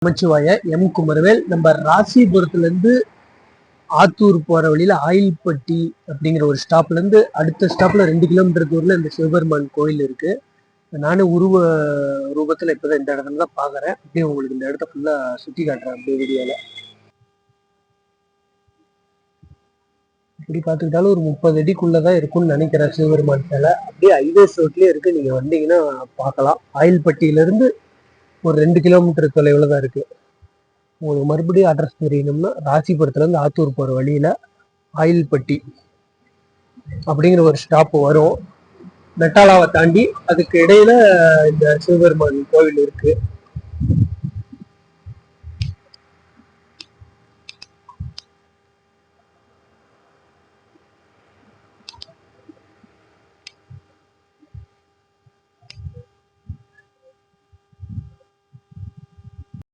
நமச்சிவாய. M Kumaravel. நம்ம ராசிபுரத்துல இருந்து ஆத்தூர் போற வழியில ஆயில்பட்டி அப்படிங்கிற ஒரு ஸ்டாப்ல இருந்து அடுத்த ஸ்டாப்ல 2 கிலோமீட்டர் தூரத்துல இந்த சிவபெருமான் கோயில் இருக்கு. நானும் ரூபத்துல இப்பதான் இந்த இடத்துல தான் பாக்குறேன். அப்படியே உங்களுக்கு இந்த இடத்த ஃபுல்லா சுத்தி காட்டுறேன் அப்படியே வீடியோல. இப்படி பாத்துக்கிட்டாலும் ஒரு 30 அடிக்குள்ளதான் இருக்கும்னு நினைக்கிறேன் சிவபெருமான் சிலை. அப்படியே ஹைவேஸ் ரோட்லயே இருக்கு, நீங்க வந்தீங்கன்னா பார்க்கலாம். ஆயில்பட்டியில இருந்து ஒரு 2 கிலோமீட்டர் தொலைவுல தான் இருக்கு. உங்களுக்கு மறுபடியும் அட்ரஸ் தெரியணும்னா ராசிபுரத்துல இருந்து ஆத்தூர் போற வழியில ஆயில்பட்டி அப்படிங்கிற ஒரு ஸ்டாப் வரும். மெட்டாலாவை தாண்டி அதுக்கு இடையில இந்த சிவபெருமான் கோவில் இருக்கு.